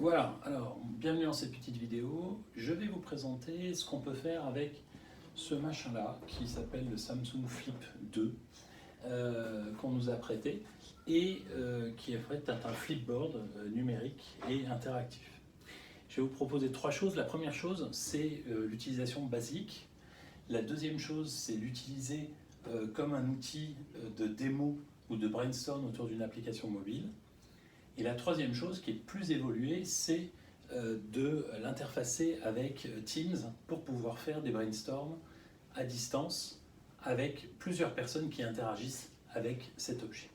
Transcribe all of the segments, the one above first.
Voilà, alors bienvenue dans cette petite vidéo. Je vais vous présenter ce qu'on peut faire avec ce machin-là qui s'appelle le Samsung Flip 2 qu'on nous a prêté et qui est en fait un flipboard numérique et interactif. Je vais vous proposer trois choses. La première chose, c'est l'utilisation basique. La deuxième chose, c'est l'utiliser comme un outil de démo ou de brainstorm autour d'une application mobile. Et la troisième chose qui est plus évoluée, c'est de l'interfacer avec Teams pour pouvoir faire des brainstorms à distance avec plusieurs personnes qui interagissent avec cet objet.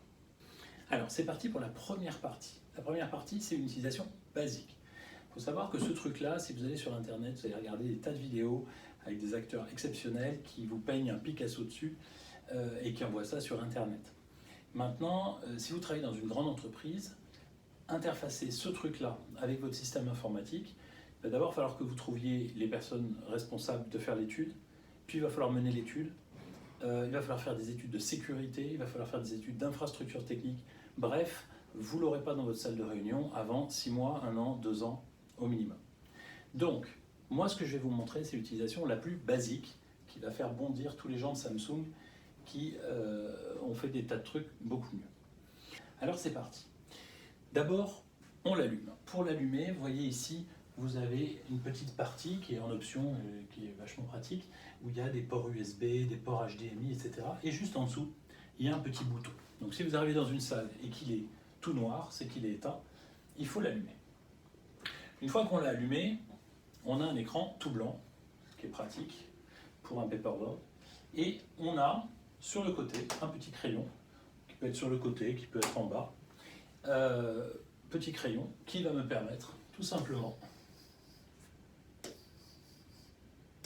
Alors c'est parti pour la première partie. La première partie, c'est une utilisation basique. Il faut savoir que ce truc-là, si vous allez sur Internet, vous allez regarder des tas de vidéos avec des acteurs exceptionnels qui vous peignent un Picasso dessus et qui envoient ça sur Internet. Maintenant, si vous travaillez dans une grande entreprise, interfacer ce truc-là avec votre système informatique, il va d'abord falloir que vous trouviez les personnes responsables de faire l'étude, puis il va falloir mener l'étude, il va falloir faire des études de sécurité, il va falloir faire des études d'infrastructure technique. Bref, vous ne l'aurez pas dans votre salle de réunion avant 6 mois, 1 an, 2 ans au minimum. Donc, moi ce que je vais vous montrer, c'est l'utilisation la plus basique qui va faire bondir tous les gens de Samsung qui ont fait des tas de trucs beaucoup mieux. Alors c'est parti. D'abord, on l'allume. Pour l'allumer, vous voyez ici, vous avez une petite partie qui est en option, qui est vachement pratique, où il y a des ports USB, des ports HDMI, etc. Et juste en dessous, il y a un petit bouton. Donc si vous arrivez dans une salle et qu'il est tout noir, c'est qu'il est éteint, il faut l'allumer. Une fois qu'on l'a allumé, on a un écran tout blanc, ce qui est pratique pour un paperboard. Et on a sur le côté un petit crayon, qui peut être sur le côté, qui peut être en bas, petit crayon qui va me permettre tout simplement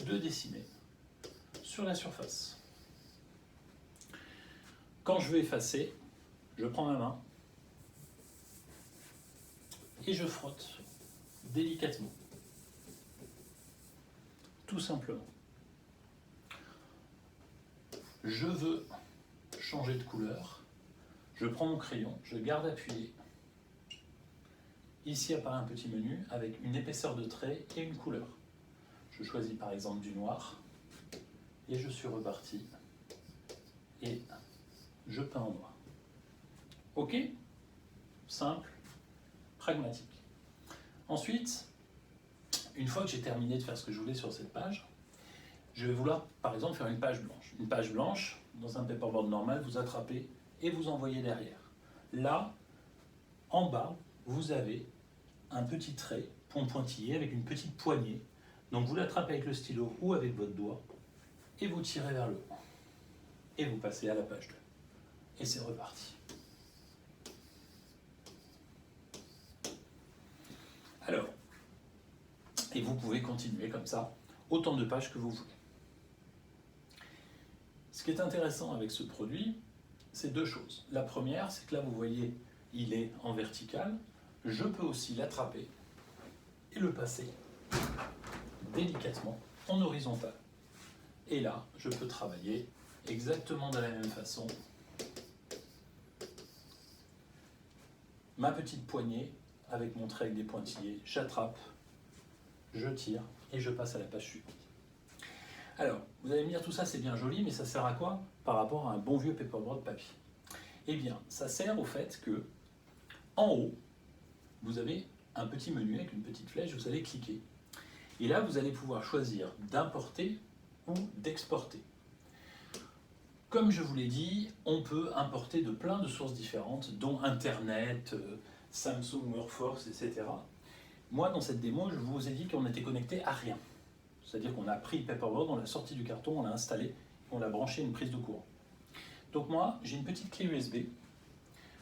de dessiner sur la surface. Quand je veux effacer, je prends ma main et je frotte délicatement, tout simplement. Je veux changer de couleur. Je prends mon crayon, je garde appuyé. Ici apparaît un petit menu avec une épaisseur de trait et une couleur. Je choisis par exemple du noir et je suis reparti et je peins en noir. Ok? Simple, pragmatique. Ensuite, une fois que j'ai terminé de faire ce que je voulais sur cette page, je vais vouloir par exemple faire une page blanche. Une page blanche, dans un paperboard normal, vous attrapez et vous envoyez derrière. Là, en bas, vous avez un petit trait pointillé avec une petite poignée. Donc vous l'attrapez avec le stylo ou avec votre doigt et vous tirez vers le haut. Et vous passez à la page 2. Et c'est reparti. Alors, et vous pouvez continuer comme ça, autant de pages que vous voulez. Ce qui est intéressant avec ce produit, c'est deux choses. La première, c'est que là, vous voyez, il est en vertical. Je peux aussi l'attraper et le passer délicatement en horizontal. Et là, je peux travailler exactement de la même façon. Ma petite poignée, avec mon trait avec des pointillés, j'attrape, je tire et je passe à la page suivante. Alors, vous allez me dire, tout ça c'est bien joli, mais ça sert à quoi par rapport à un bon vieux paperboard papier? Eh bien, ça sert au fait que, en haut, vous avez un petit menu avec une petite flèche, vous allez cliquer. Et là, vous allez pouvoir choisir d'importer ou d'exporter. Comme je vous l'ai dit, on peut importer de plein de sources différentes, dont Internet, Samsung Workforce, etc. Moi, dans cette démo, je vous ai dit qu'on était connecté à rien. C'est-à-dire qu'on a pris le paperboard, on l'a sorti du carton, on l'a installé, on l'a branché à une prise de courant. Donc moi, j'ai une petite clé USB.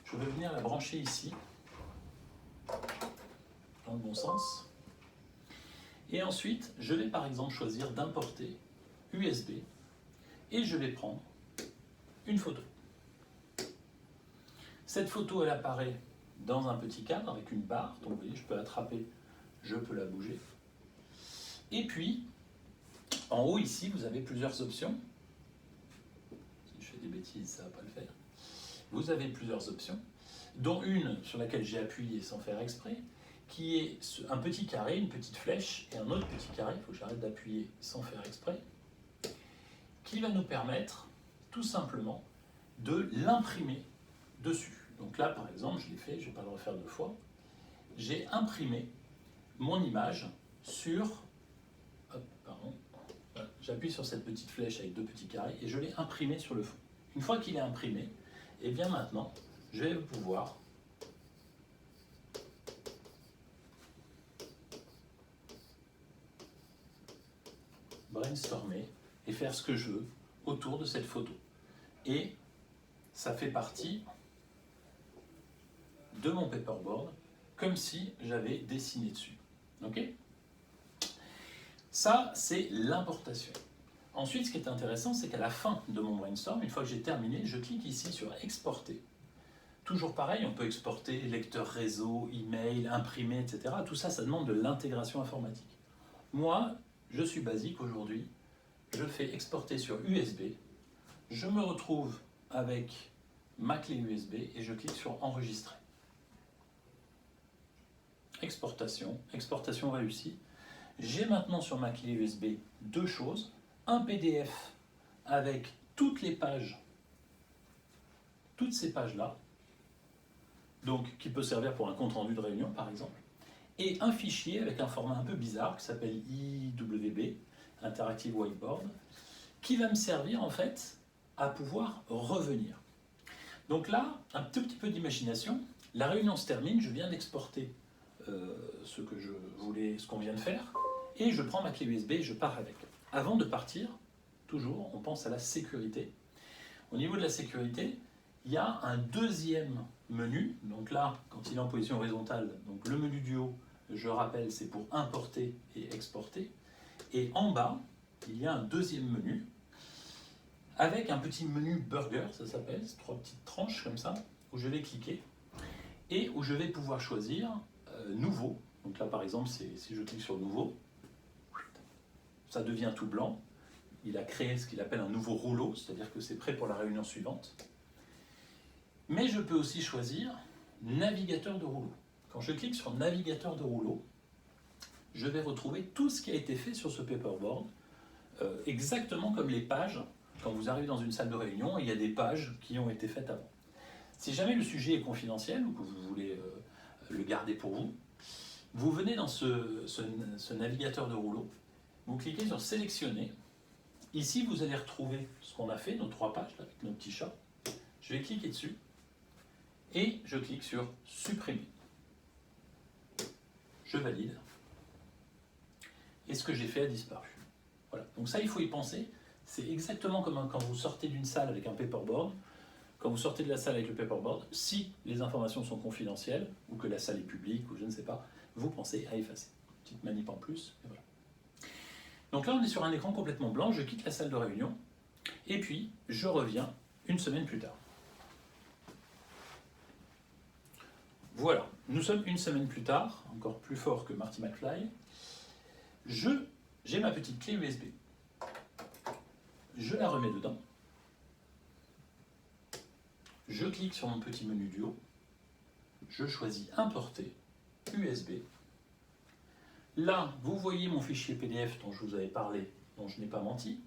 Je vais venir la brancher ici, dans le bon sens. Et ensuite, je vais par exemple choisir d'importer USB et je vais prendre une photo. Cette photo, elle apparaît dans un petit cadre avec une barre. Donc vous voyez, je peux l'attraper, je peux la bouger. Et puis, en haut ici, vous avez plusieurs options. Si je fais des bêtises, ça ne va pas le faire. Vous avez plusieurs options, dont une sur laquelle j'ai appuyé sans faire exprès, qui est un petit carré, une petite flèche et un autre petit carré, il faut que j'arrête d'appuyer sans faire exprès, qui va nous permettre tout simplement de l'imprimer dessus. Donc là, par exemple, je l'ai fait, je ne vais pas le refaire 2 fois, j'ai imprimé mon image sur... Hop, pardon. Voilà, j'appuie sur cette petite flèche avec 2 petits carrés et je l'ai imprimé sur le fond. Une fois qu'il est imprimé, et bien maintenant, je vais pouvoir brainstormer et faire ce que je veux autour de cette photo. Et ça fait partie de mon paperboard, comme si j'avais dessiné dessus. Ok ? Ça, c'est l'importation. Ensuite, ce qui est intéressant, c'est qu'à la fin de mon brainstorm, une fois que j'ai terminé, je clique ici sur Exporter. Toujours pareil, on peut exporter lecteur réseau, email, imprimer, etc. Tout ça, ça demande de l'intégration informatique. Moi, je suis basique aujourd'hui. Je fais exporter sur USB. Je me retrouve avec ma clé USB et je clique sur Enregistrer. Exportation, exportation réussie. J'ai maintenant sur ma clé USB 2 choses. Un PDF avec toutes les pages, toutes ces pages-là, donc qui peut servir pour un compte-rendu de réunion par exemple, et un fichier avec un format un peu bizarre qui s'appelle IWB, Interactive Whiteboard, qui va me servir en fait à pouvoir revenir. Donc là, un tout petit peu d'imagination, la réunion se termine, je viens d'exporter ce que je voulais, ce qu'on vient de faire, et je prends ma clé USB et je pars avec. Avant de partir, toujours, on pense à la sécurité. Au niveau de la sécurité, il y a un deuxième menu. Donc là, quand il est en position horizontale, donc le menu du haut, je rappelle, c'est pour importer et exporter. Et en bas, il y a un deuxième menu avec un petit menu burger, ça s'appelle, 3 petites tranches comme ça, où je vais cliquer et où je vais pouvoir choisir nouveau. Donc là, par exemple, si je clique sur nouveau, ça devient tout blanc. Il a créé ce qu'il appelle un nouveau rouleau, c'est-à-dire que c'est prêt pour la réunion suivante. Mais je peux aussi choisir navigateur de rouleau. Quand je clique sur navigateur de rouleau, je vais retrouver tout ce qui a été fait sur ce paperboard, exactement comme les pages. Quand vous arrivez dans une salle de réunion, il y a des pages qui ont été faites avant. Si jamais le sujet est confidentiel ou que vous voulez le garder pour vous, vous venez dans ce navigateur de rouleau, vous cliquez sur sélectionner. Ici, vous allez retrouver ce qu'on a fait, nos 3 pages là, avec nos petits chats. Je vais cliquer dessus et je clique sur supprimer. Je valide. Et ce que j'ai fait a disparu. Voilà. Donc ça, il faut y penser. C'est exactement comme quand vous sortez d'une salle avec un paperboard. Quand vous sortez de la salle avec le paperboard, si les informations sont confidentielles ou que la salle est publique ou je ne sais pas, vous pensez à effacer. Petite manip en plus, et voilà. Donc là, on est sur un écran complètement blanc, je quitte la salle de réunion, et puis je reviens une semaine plus tard. Voilà, nous sommes une semaine plus tard, encore plus fort que Marty McFly. J'ai ma petite clé USB. Je la remets dedans. Je clique sur mon petit menu du haut. Je choisis Importer, USB. Là, vous voyez mon fichier PDF dont je vous avais parlé, dont je n'ai pas menti,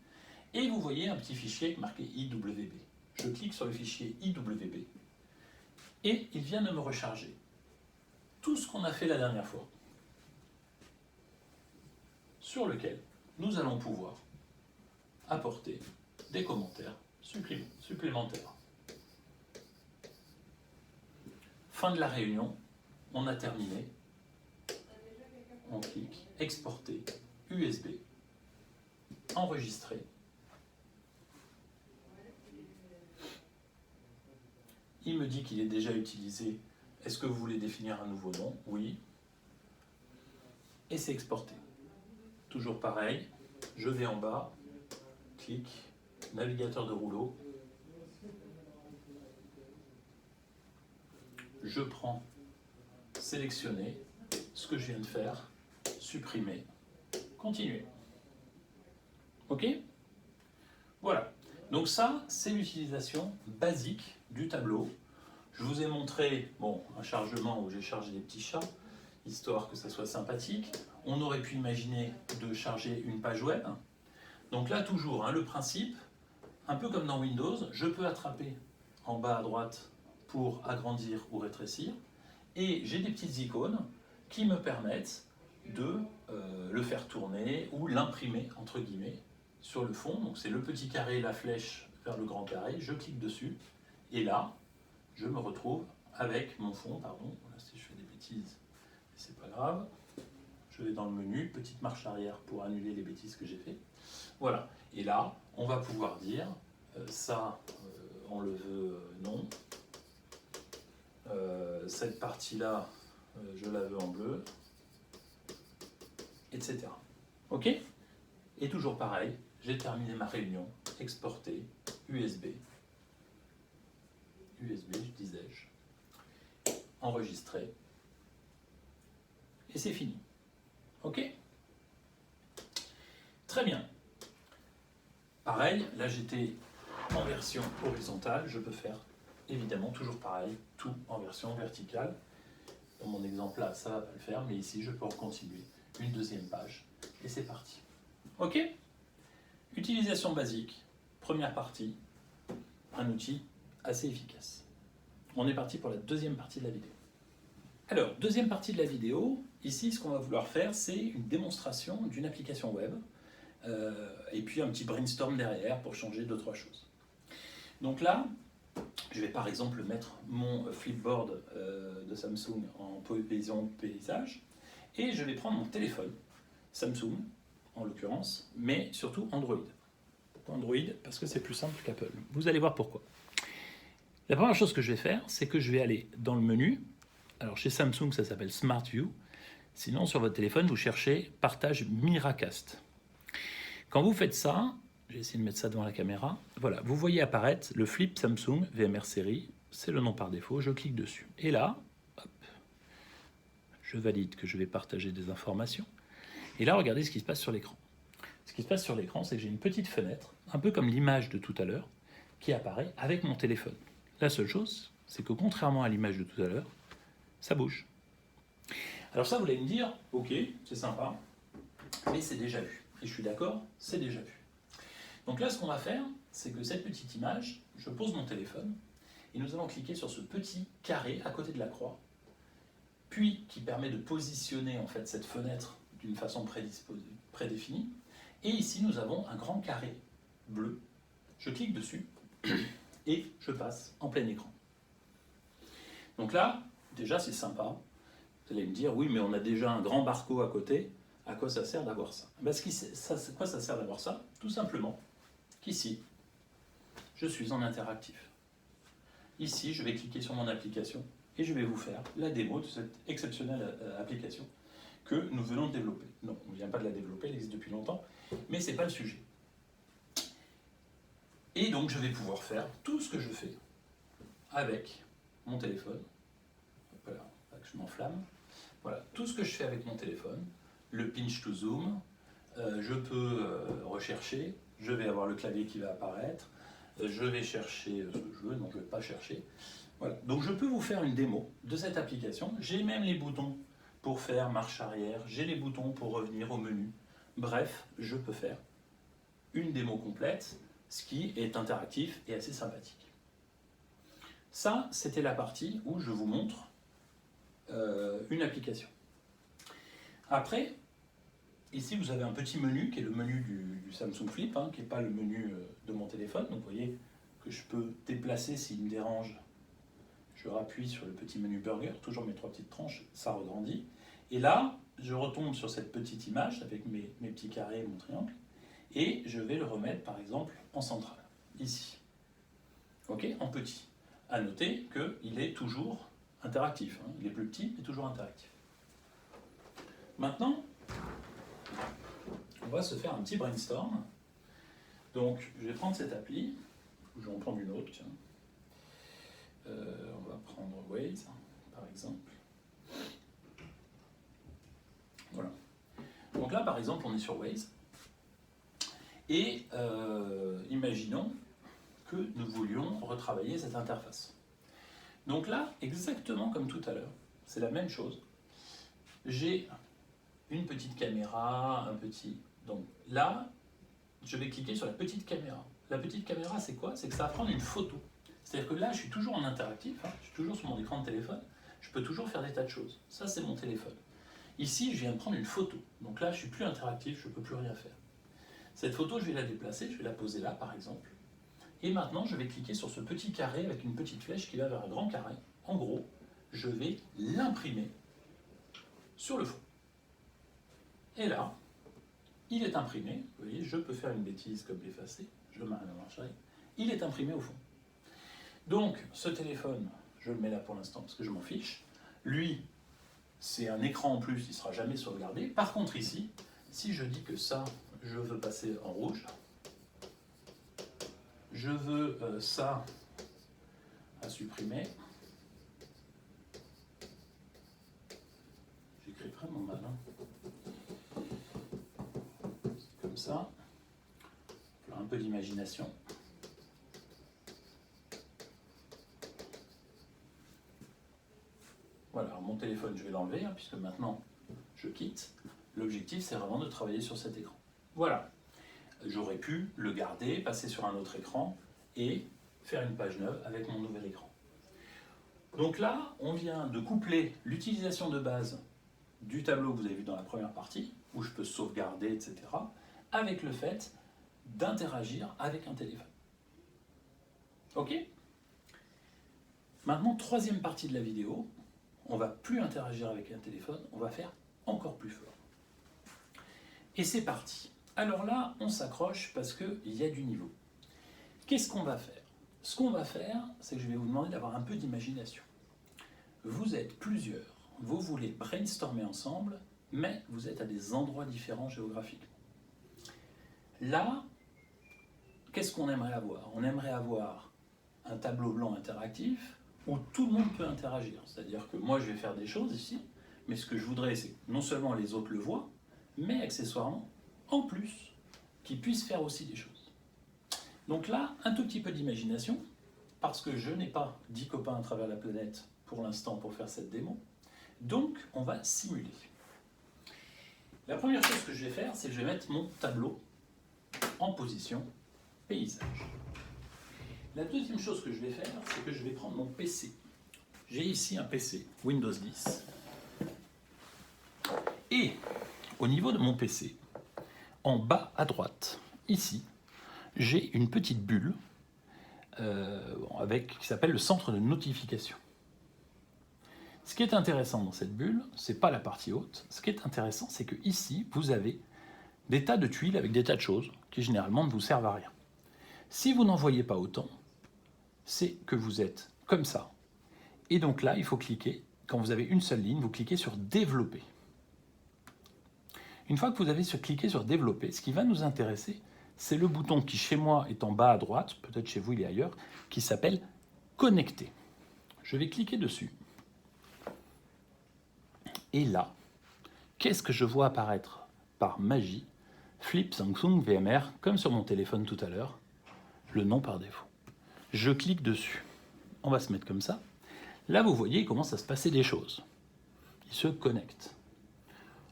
et vous voyez un petit fichier marqué IWB. Je clique sur le fichier IWB, et il vient de me recharger tout ce qu'on a fait la dernière fois, sur lequel nous allons pouvoir apporter des commentaires supplémentaires. Fin de la réunion, on a terminé. On clique exporter, USB, enregistrer. Il me dit qu'il est déjà utilisé. Est-ce que vous voulez définir un nouveau nom? Oui. Et c'est exporté. Toujours pareil, je vais en bas, clique, navigateur de rouleau. Je prends, sélectionner ce que je viens de faire, supprimer, continuer. Ok? Voilà. Donc ça, c'est l'utilisation basique du tableau. Je vous ai montré un chargement où j'ai chargé des petits chats. histoire que ça soit sympathique. On aurait pu imaginer de charger une page web. Donc là, toujours, le principe, un peu comme dans Windows, je peux attraper en bas à droite pour agrandir ou rétrécir, et j'ai des petites icônes qui me permettent de le faire tourner ou l'imprimer, entre guillemets, sur le fond. Donc c'est le petit carré, la flèche vers le grand carré, je clique dessus, et là, je me retrouve avec mon fond, pardon, là si je fais des bêtises, c'est pas grave, je vais dans le menu, petite marche arrière pour annuler les bêtises que j'ai fait. Voilà, et là, on va pouvoir dire, ça, on le veut non, cette partie-là, je la veux en bleu, etc. Ok? Et toujours pareil, j'ai terminé ma réunion, exporter, USB, disais-je, enregistrer, et c'est fini. Ok? Très bien. Pareil, là j'étais en version horizontale, je peux faire évidemment toujours pareil, tout en version verticale. Dans mon exemple là, ça ne va pas le faire, mais ici je peux en continuer une deuxième page, et c'est parti. Ok? Utilisation basique, première partie, un outil assez efficace. On est parti pour la deuxième partie de la vidéo. Alors, deuxième partie de la vidéo, ici ce qu'on va vouloir faire, c'est une démonstration d'une application web, et puis un petit brainstorm derrière pour changer 2-3 choses. Donc là, je vais par exemple mettre mon flipboard de Samsung en paysage, et je vais prendre mon téléphone, Samsung en l'occurrence, mais surtout Android. Android parce que c'est plus simple qu'Apple. Vous allez voir pourquoi. La première chose que je vais faire, c'est que je vais aller dans le menu. Alors chez Samsung, ça s'appelle Smart View. Sinon, sur votre téléphone, vous cherchez Partage Miracast. Quand vous faites ça, j'ai essayé de mettre ça devant la caméra. Voilà, vous voyez apparaître le Flip Samsung VMR Série. C'est le nom par défaut. Je clique dessus. Et là, hop, je valide que je vais partager des informations. Et là, regardez ce qui se passe sur l'écran. Ce qui se passe sur l'écran, c'est que j'ai une petite fenêtre, un peu comme l'image de tout à l'heure, qui apparaît avec mon téléphone. La seule chose, c'est que contrairement à l'image de tout à l'heure, ça bouge. Alors ça, vous allez me dire, ok, c'est sympa, mais c'est déjà vu. Et je suis d'accord, c'est déjà vu. Donc là, ce qu'on va faire, c'est que cette petite image, je pose mon téléphone, et nous allons cliquer sur ce petit carré à côté de la croix, puis qui permet de positionner en fait cette fenêtre d'une façon prédéfinie. Et ici, nous avons un grand carré bleu. Je clique dessus et je passe en plein écran. Donc là, déjà, c'est sympa. Vous allez me dire, oui, mais on a déjà un grand barco à côté. À quoi ça sert d'avoir ça? Quoi ça sert d'avoir ça? Tout simplement qu'ici, je suis en interactif. Ici, je vais cliquer sur mon application et je vais vous faire la démo de cette exceptionnelle application que nous venons de développer. Non, on ne vient pas de la développer, elle existe depuis longtemps, mais ce n'est pas le sujet. Et donc, je vais pouvoir faire tout ce que je fais avec mon téléphone. Voilà, pas que je m'enflamme. Voilà, tout ce que je fais avec mon téléphone, le pinch to zoom, je peux rechercher, je vais avoir le clavier qui va apparaître, je vais chercher ce que je veux, non, je ne vais pas chercher. Voilà, donc je peux vous faire une démo de cette application. J'ai même les boutons pour faire marche arrière, j'ai les boutons pour revenir au menu. Bref, je peux faire une démo complète, ce qui est interactif et assez sympathique. Ça, c'était la partie où je vous montre une application. Après, ici vous avez un petit menu qui est le menu du Samsung Flip, qui n'est pas le menu de mon téléphone. Donc vous voyez que je peux déplacer s'il me dérange. Je rappuie sur le petit menu burger, toujours mes 3 petites tranches, ça regrandit. Et là, je retombe sur cette petite image avec mes petits carrés et mon triangle, et je vais le remettre par exemple en centrale, ici. Ok, en petit. À noter qu'il est toujours interactif. Il est plus petit, mais toujours interactif. Maintenant, on va se faire un petit brainstorm. Donc, je vais prendre cette appli, ou je vais en prendre une autre, tiens. On va prendre Waze, par exemple. Voilà. Donc là, par exemple, on est sur Waze. Et imaginons que nous voulions retravailler cette interface. Donc là, exactement comme tout à l'heure, c'est la même chose. j'ai une petite caméra, un petit... Donc là, je vais cliquer sur la petite caméra. La petite caméra, c'est quoi? C'est que ça va prendre une photo. C'est-à-dire que là, je suis toujours en interactif, hein, je suis toujours sur mon écran de téléphone, je peux toujours faire des tas de choses. Ça, c'est mon téléphone. Ici, je viens de prendre une photo. Donc là, je ne suis plus interactif, je ne peux plus rien faire. Cette photo, je vais la déplacer, je vais la poser là, par exemple. Et maintenant, je vais cliquer sur ce petit carré avec une petite flèche qui va vers un grand carré. En gros, je vais l'imprimer sur le fond. Et là, il est imprimé. Vous voyez, je peux faire une bêtise comme l'effacer. Je mets la marche arrière. Il est imprimé au fond. Donc, ce téléphone, je le mets là pour l'instant parce que je m'en fiche. Lui, c'est un écran en plus, il ne sera jamais sauvegardé. Par contre, ici, si je dis que ça, je veux passer en rouge, je veux ça à supprimer. J'écris vraiment mal. Hein. C'est comme ça. Alors, un peu d'imagination. Voilà, alors mon téléphone, je vais l'enlever, hein, puisque maintenant, je quitte. L'objectif, c'est vraiment de travailler sur cet écran. Voilà. J'aurais pu le garder, passer sur un autre écran et faire une page neuve avec mon nouvel écran. Donc là, on vient de coupler l'utilisation de base du tableau que vous avez vu dans la première partie, où je peux sauvegarder, etc., avec le fait d'interagir avec un téléphone. Ok? Maintenant, troisième partie de la vidéo, on ne va plus interagir avec un téléphone, on va faire encore plus fort. Et c'est parti. Alors là, on s'accroche parce qu'il y a du niveau. Qu'est-ce qu'on va faire? Ce qu'on va faire, c'est que je vais vous demander d'avoir un peu d'imagination. Vous êtes plusieurs, vous voulez brainstormer ensemble, mais vous êtes à des endroits différents géographiquement. Là, qu'est-ce qu'on aimerait avoir? On aimerait avoir un tableau blanc interactif où tout le monde peut interagir. C'est-à-dire que moi, je vais faire des choses ici, mais ce que je voudrais, c'est que non seulement les autres le voient, mais accessoirement, en plus, qu'ils puissent faire aussi des choses. Donc là, un tout petit peu d'imagination, parce que je n'ai pas 10 copains à travers la planète pour l'instant pour faire cette démo. Donc, on va simuler. La première chose que je vais faire, c'est que je vais mettre mon tableau en position paysage. La deuxième chose que je vais faire, c'est que je vais prendre mon PC. J'ai ici un PC Windows 10. Et au niveau de mon PC, en bas à droite, ici, j'ai une petite bulle qui s'appelle le centre de notification. Ce qui est intéressant dans cette bulle, ce n'est pas la partie haute. Ce qui est intéressant, c'est que ici, vous avez des tas de tuiles avec des tas de choses qui généralement ne vous servent à rien. Si vous n'en voyez pas autant, c'est que vous êtes comme ça. Et donc là, il faut cliquer. Quand vous avez une seule ligne, vous cliquez sur développer. Une fois que vous avez cliqué sur développer, ce qui va nous intéresser, c'est le bouton qui chez moi est en bas à droite, peut-être chez vous il est ailleurs, qui s'appelle connecter. Je vais cliquer dessus. Et là, qu'est-ce que je vois apparaître par magie? Flip Samsung VMR, comme sur mon téléphone tout à l'heure, le nom par défaut. Je clique dessus. On va se mettre comme ça. Là, vous voyez, il commence à se passer des choses. Il se connecte.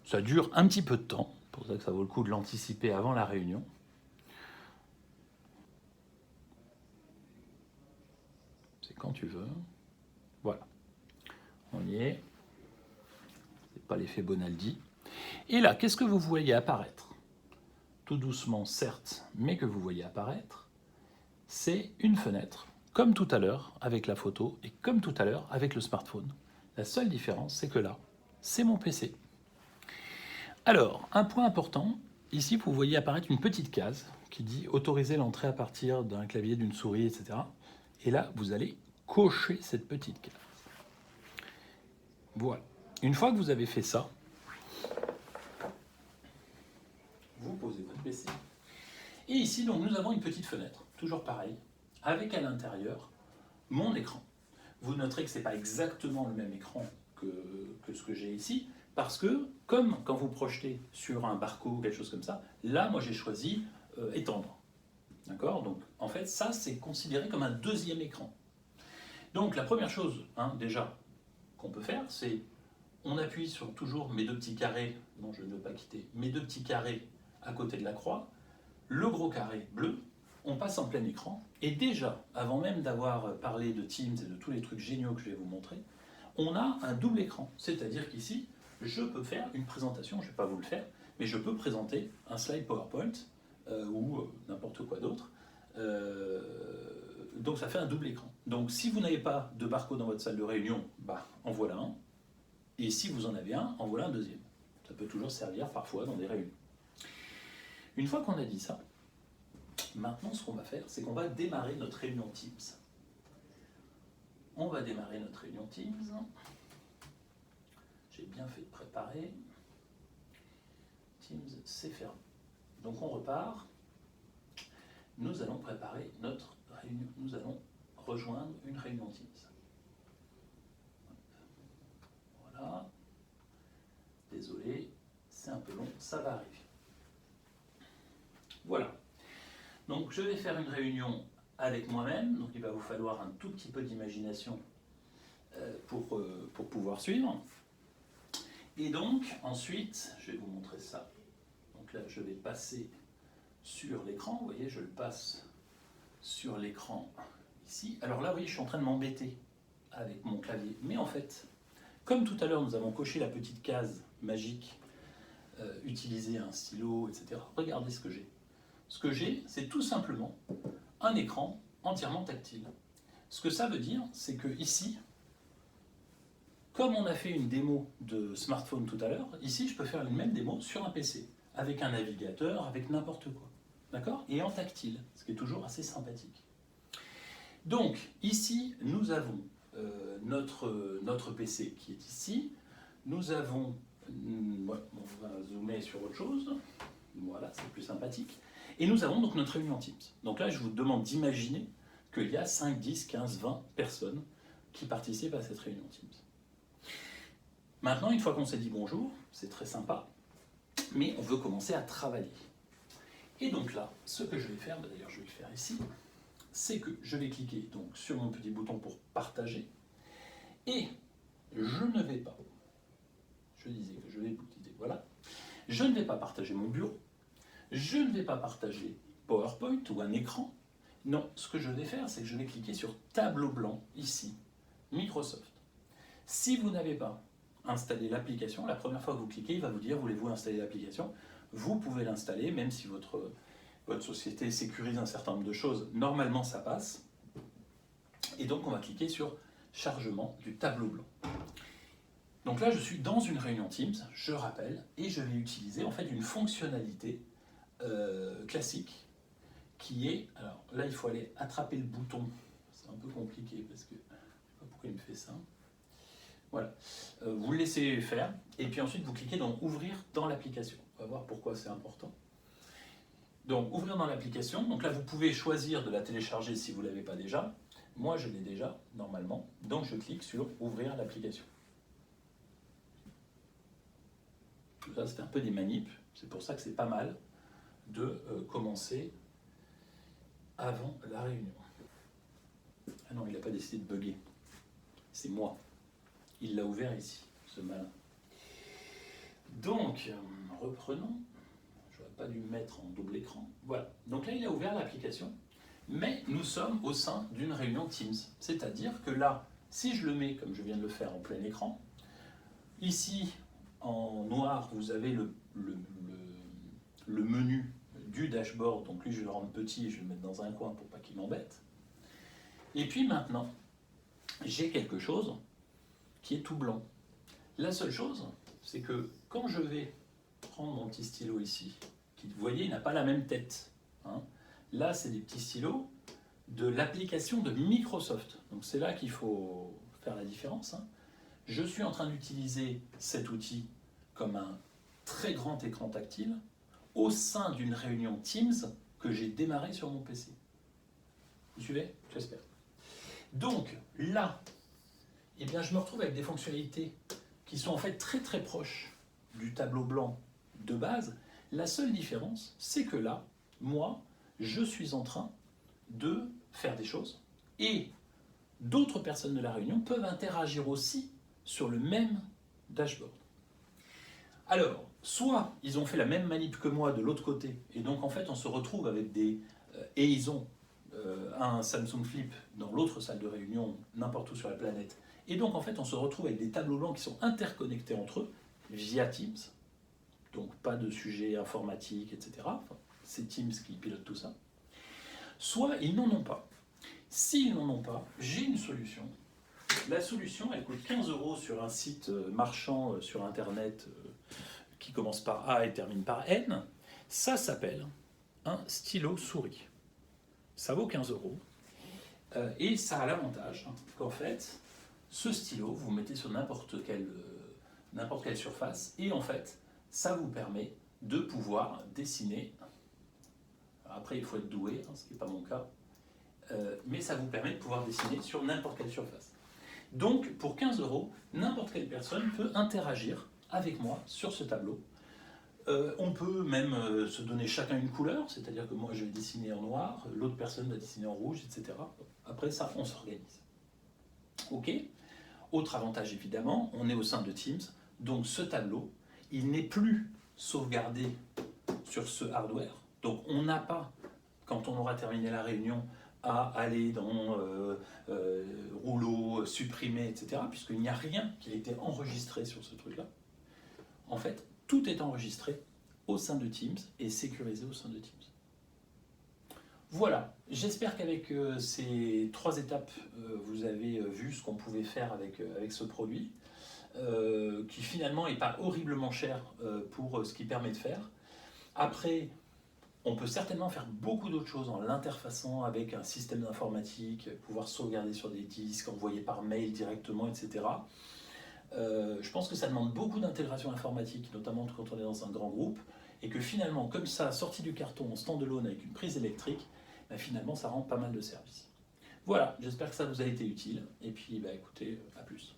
Ça dure un petit peu de temps, c'est pour ça que ça vaut le coup de l'anticiper avant la réunion. C'est quand tu veux. Voilà. On y est. C'est pas l'effet Bonaldi. Et là, qu'est-ce que vous voyez apparaître? Tout doucement, certes, mais que vous voyez apparaître, c'est une fenêtre, comme tout à l'heure avec la photo et comme tout à l'heure avec le smartphone. La seule différence, c'est que là, c'est mon PC. Alors, un point important, ici, vous voyez apparaître une petite case qui dit « Autoriser l'entrée à partir d'un clavier, d'une souris, etc. » Et là, vous allez cocher cette petite case. Voilà. Une fois que vous avez fait ça, vous posez votre PC. Et ici, donc, nous avons une petite fenêtre, toujours pareil, avec à l'intérieur mon écran. Vous noterez que ce n'est pas exactement le même écran que ce que j'ai ici, parce que, comme quand vous projetez sur un barcode ou quelque chose comme ça, là, moi, j'ai choisi étendre. D'accord? Donc, en fait, ça, c'est considéré comme un deuxième écran. Donc, la première chose, déjà, qu'on peut faire, c'est On appuie sur toujours mes deux petits carrés, non je ne veux pas quitter, mes deux petits carrés à côté de la croix, le gros carré bleu, on passe en plein écran, et déjà, avant même d'avoir parlé de Teams et de tous les trucs géniaux que je vais vous montrer, on a un double écran, c'est-à-dire qu'ici, je peux faire une présentation, je ne vais pas vous le faire, mais je peux présenter un slide PowerPoint ou n'importe quoi d'autre. Donc ça fait un double écran. Donc si vous n'avez pas de barcode dans votre salle de réunion, bah, en voilà un. Et si vous en avez un, en voilà un deuxième. Ça peut toujours servir parfois dans des réunions. Une fois qu'on a dit ça, maintenant ce qu'on va faire, c'est qu'on va démarrer notre réunion Teams. On va démarrer notre réunion Teams. J'ai bien fait de préparer. Teams, c'est fermé. Donc on repart. Nous allons préparer notre réunion. Nous allons rejoindre une réunion Teams. Voilà. Désolé, c'est un peu long, ça va arriver. Voilà. Donc je vais faire une réunion avec moi-même, donc il va vous falloir un tout petit peu d'imagination pour pouvoir suivre. Et donc ensuite, je vais vous montrer ça. Donc là, je vais passer sur l'écran, vous voyez, je le passe sur l'écran ici. Alors là, vous voyez, je suis en train de m'embêter avec mon clavier. Mais en fait, comme tout à l'heure, nous avons coché la petite case magique, utiliser un stylo, etc. Regardez ce que j'ai. Ce que j'ai, c'est tout simplement un écran entièrement tactile. Ce que ça veut dire, c'est que ici, comme on a fait une démo de smartphone tout à l'heure, ici, je peux faire une même démo sur un PC, avec un navigateur, avec n'importe quoi. D'accord? Et en tactile, ce qui est toujours assez sympathique. Donc, ici, nous avons notre PC qui est ici. Nous avons, ouais, on va zoomer sur autre chose. Voilà, c'est plus sympathique. Et nous avons donc notre réunion Teams. Donc là, je vous demande d'imaginer qu'il y a 5, 10, 15, 20 personnes qui participent à cette réunion Teams. Maintenant, une fois qu'on s'est dit bonjour, c'est très sympa, mais on veut commencer à travailler. Et donc là, ce que je vais faire, d'ailleurs je vais le faire ici, c'est que je vais cliquer donc sur mon petit bouton pour partager, et je ne vais pas, je disais que je vais quitter, voilà, je ne vais pas partager mon bureau, je ne vais pas partager PowerPoint ou un écran. Non, ce que je vais faire, c'est que je vais cliquer sur tableau blanc, ici, Microsoft. Si vous n'avez pas installé l'application, la première fois que vous cliquez, il va vous dire, voulez-vous installer l'application? Vous pouvez l'installer, même si votre société sécurise un certain nombre de choses. Normalement, ça passe. Et donc, on va cliquer sur chargement du tableau blanc. Donc là, je suis dans une réunion Teams, je rappelle, et je vais utiliser en fait une fonctionnalité classique qui est, alors là il faut aller attraper le bouton, c'est un peu compliqué parce que je ne sais pas pourquoi il me fait ça. Voilà, vous le laissez faire et puis ensuite vous cliquez dans ouvrir dans l'application. On va voir pourquoi c'est important. Donc ouvrir dans l'application, donc là vous pouvez choisir de la télécharger si vous ne l'avez pas déjà. Moi je l'ai déjà normalement, donc je clique sur ouvrir l'application. Tout ça c'est un peu des manips, c'est pour ça que c'est pas mal de commencer avant la réunion. Ah non, il n'a pas décidé de bugger. C'est moi. Il l'a ouvert ici, ce malin. Donc, reprenons. Je n'aurais pas dû me mettre en double écran. Voilà. Donc là, il a ouvert l'application. Mais nous sommes au sein d'une réunion Teams. C'est-à-dire que là, si je le mets, comme je viens de le faire, en plein écran, ici, en noir, vous avez le menu du dashboard, donc lui je vais le rendre petit et je vais le mettre dans un coin pour pas qu'il m'embête. Et puis maintenant, j'ai quelque chose qui est tout blanc. La seule chose, c'est que quand je vais prendre mon petit stylo ici, qui, vous voyez, il n'a pas la même tête. Hein. Là, c'est des petits stylos de l'application de Microsoft. Donc c'est là qu'il faut faire la différence. Hein. Je suis en train d'utiliser cet outil comme un très grand écran tactile au sein d'une réunion Teams que j'ai démarrée sur mon PC. Vous suivez? J'espère. Donc là, eh bien, je me retrouve avec des fonctionnalités qui sont en fait très très proches du tableau blanc de base. La seule différence, c'est que là, moi, je suis en train de faire des choses et d'autres personnes de la réunion peuvent interagir aussi sur le même dashboard. Alors, soit ils ont fait la même manip que moi de l'autre côté, et donc en fait on se retrouve avec et ils ont un Samsung Flip dans l'autre salle de réunion, n'importe où sur la planète, et donc en fait on se retrouve avec des tableaux blancs qui sont interconnectés entre eux via Teams, donc pas de sujet informatique, etc. Enfin, c'est Teams qui pilote tout ça. Soit ils n'en ont pas. S'ils n'en ont pas, j'ai une solution. La solution, elle coûte 15 € sur un site marchand sur Internet qui commence par A et termine par N. Ça s'appelle un stylo souris. Ça vaut 15 € et ça a l'avantage qu'en fait, ce stylo, vous mettez sur n'importe quelle surface et en fait, ça vous permet de pouvoir dessiner. Après, il faut être doué, ce qui n'est pas mon cas, mais ça vous permet de pouvoir dessiner sur n'importe quelle surface. Donc, pour 15 €, n'importe quelle personne peut interagir avec moi sur ce tableau. On peut même se donner chacun une couleur, c'est-à-dire que moi je vais dessiner en noir, l'autre personne va dessiner en rouge, etc. Après ça, on s'organise. Ok. Autre avantage évidemment, on est au sein de Teams, donc ce tableau, il n'est plus sauvegardé sur ce hardware. Donc on n'a pas, quand on aura terminé la réunion, à aller dans rouleau, supprimer, etc. Puisqu'il n'y a rien qui a été enregistré sur ce truc-là. En fait, tout est enregistré au sein de Teams et sécurisé au sein de Teams. Voilà, j'espère qu'avec ces 3 étapes, vous avez vu ce qu'on pouvait faire avec ce produit, qui finalement n'est pas horriblement cher pour ce qu'il permet de faire. Après, on peut certainement faire beaucoup d'autres choses en l'interfaçant avec un système d'informatique, pouvoir sauvegarder sur des disques, envoyer par mail directement, etc. Je pense que ça demande beaucoup d'intégration informatique, notamment quand on est dans un grand groupe, et que finalement, comme ça, sorti du carton en stand-alone avec une prise électrique, ben finalement, ça rend pas mal de services. Voilà, j'espère que ça vous a été utile, et puis écoutez, à plus.